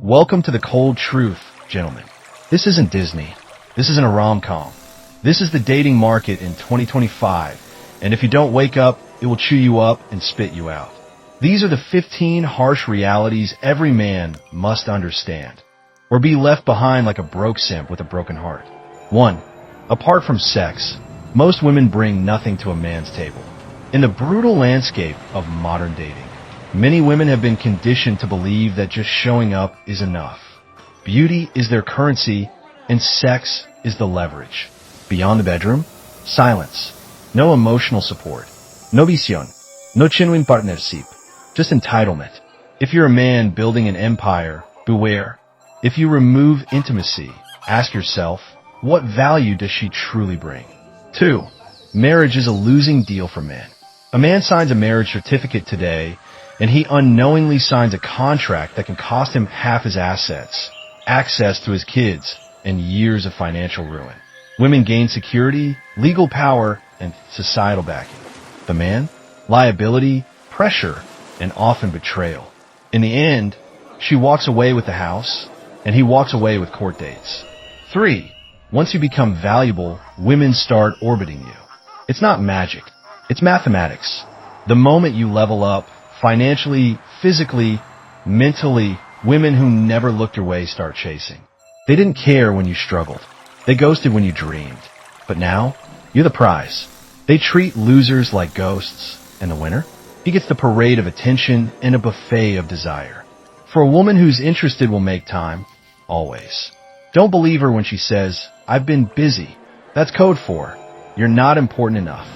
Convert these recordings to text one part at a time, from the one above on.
Welcome to the cold truth, gentlemen. This isn't Disney. This isn't a rom-com. This is the dating market in 2025, and if you don't wake up, it will chew you up and spit you out. These are the 15 harsh realities every man must understand, or be left behind like a broke simp with a broken heart. 1. Apart from sex, most women bring nothing to a man's table. In the brutal landscape of modern dating, many women have been conditioned to believe that just showing up is enough. Beauty is their currency, and sex is the leverage. Beyond the bedroom, silence. No emotional support. No visión. No genuine partnership. Just entitlement. If you're a man building an empire, beware. If you remove intimacy, ask yourself, what value does she truly bring? 2. Marriage is a losing deal for men. A man signs a marriage certificate today, and he unknowingly signs a contract that can cost him half his assets, access to his kids, and years of financial ruin. Women gain security, legal power, and societal backing. The man? Liability, pressure, and often betrayal. In the end, she walks away with the house, and he walks away with court dates. 3. Once you become valuable, women start orbiting you. It's not magic. It's mathematics. The moment you level up, financially, physically, mentally, women who never looked your way start chasing. They didn't care when you struggled. They ghosted when you dreamed. But now, you're the prize. They treat losers like ghosts, and the winner? He gets the parade of attention and a buffet of desire. For a woman who's interested will make time, always. Don't believe her when she says, I've been busy. That's code for, you're not important enough.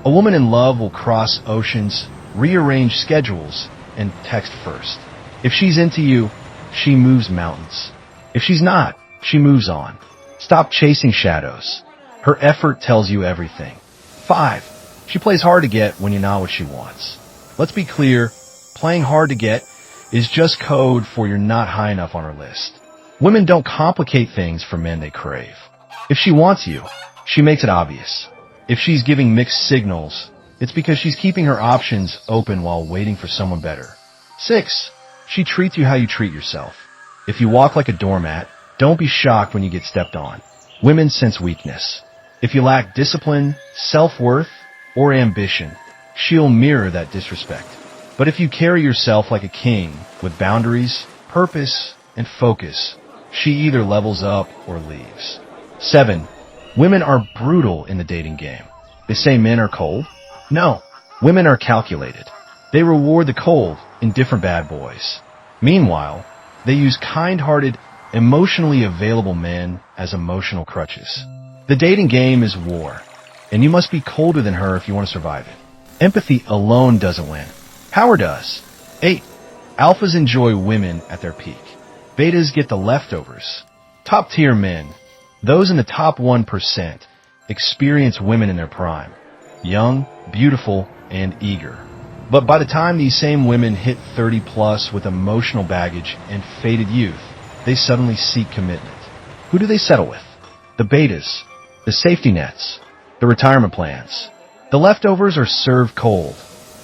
A woman in love will cross oceans, rearrange schedules, and text first. If she's into you, she moves mountains. If she's not, she moves on. Stop chasing shadows. Her effort tells you everything. 5. She plays hard to get when you're not what she wants. Let's be clear, playing hard to get is just code for you're not high enough on her list. Women don't complicate things for men they crave. If she wants you, she makes it obvious. If she's giving mixed signals, it's because she's keeping her options open while waiting for someone better. 6. She treats you how you treat yourself. If you walk like a doormat, don't be shocked when you get stepped on. Women sense weakness. If you lack discipline, self-worth, or ambition, she'll mirror that disrespect. But if you carry yourself like a king, with boundaries, purpose, and focus, she either levels up or leaves. 7. Women are brutal in the dating game. They say men are cold. No, women are calculated. They reward the cold in different bad boys. Meanwhile, they use kind-hearted, emotionally available men as emotional crutches. The dating game is war, and you must be colder than her if you want to survive it. Empathy alone doesn't win. Power does. 8. Alphas enjoy women at their peak. Betas get the leftovers. Top-tier men, those in the top 1%, experience women in their prime. Young, beautiful, and eager. But by the time these same women hit 30 plus with emotional baggage and faded youth, they suddenly seek commitment. Who do they settle with? The betas, the safety nets, the retirement plans. The leftovers are served cold,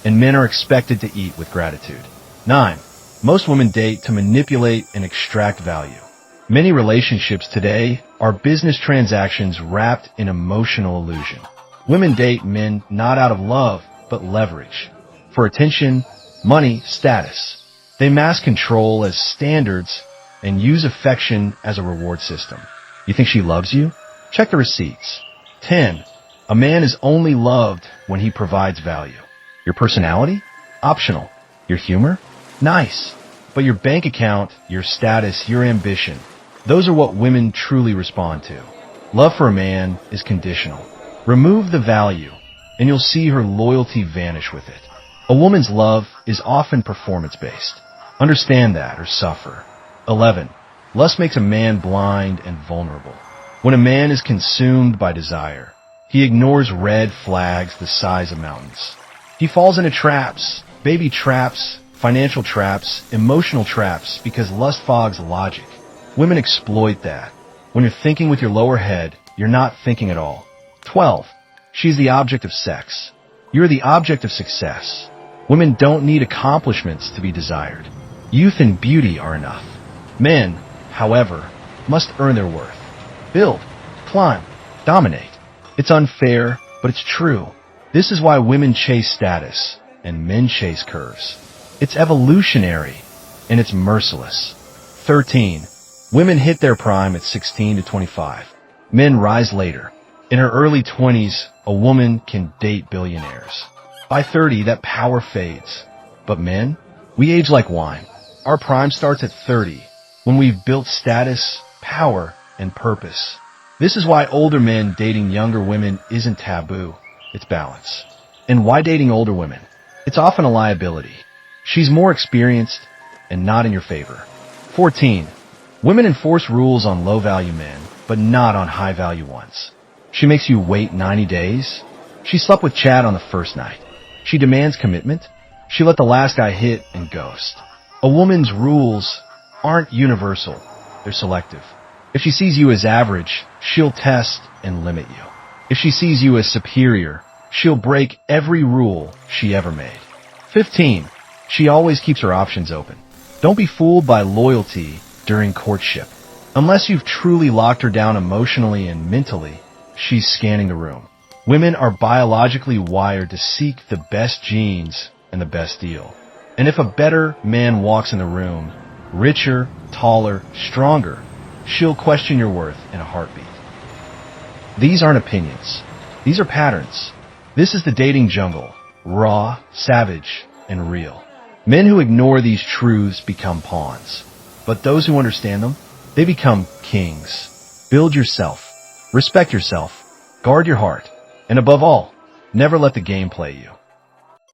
and men are expected to eat with gratitude. 9. Most women date to manipulate and extract value. Many relationships today are business transactions wrapped in emotional illusion. Women date men not out of love, but leverage. For attention, money, status. They mask control as standards and use affection as a reward system. You think she loves you? Check the receipts. 10. A man is only loved when he provides value. Your personality? Optional. Your humor? Nice. But your bank account, your status, your ambition, those are what women truly respond to. Love for a man is conditional. Remove the value, and you'll see her loyalty vanish with it. A woman's love is often performance-based. Understand that or suffer. 11. Lust makes a man blind and vulnerable. When a man is consumed by desire, he ignores red flags the size of mountains. He falls into traps, baby traps, financial traps, emotional traps, because lust fogs logic. Women exploit that. When you're thinking with your lower head, you're not thinking at all. 12. She's the object of sex. You're the object of success. Women don't need accomplishments to be desired. Youth and beauty are enough. Men, however, must earn their worth. Build, climb, dominate. It's unfair, but it's true. This is why women chase status and men chase curves. It's evolutionary and it's merciless. 13. Women hit their prime at 16 to 25. Men rise later. In her early 20s, a woman can date billionaires. By 30, that power fades. But men, we age like wine. Our prime starts at 30, when we've built status, power, and purpose. This is why older men dating younger women isn't taboo. It's balance. And why dating older women? It's often a liability. She's more experienced and not in your favor. 14. Women enforce rules on low-value men, but not on high-value ones. She makes you wait 90 days. She slept with Chad on the first night. She demands commitment. She let the last guy hit and ghost. A woman's rules aren't universal. They're selective. If she sees you as average, she'll test and limit you. If she sees you as superior, she'll break every rule she ever made. 15. She always keeps her options open. Don't be fooled by loyalty during courtship. Unless you've truly locked her down emotionally and mentally, she's scanning the room. Women are biologically wired to seek the best genes and the best deal. And if a better man walks in the room, richer, taller, stronger, she'll question your worth in a heartbeat. These aren't opinions. These are patterns. This is the dating jungle, raw, savage, and real. Men who ignore these truths become pawns. But those who understand them, they become kings. Build yourself. Respect yourself. Guard your heart. And above all, never let the game play you.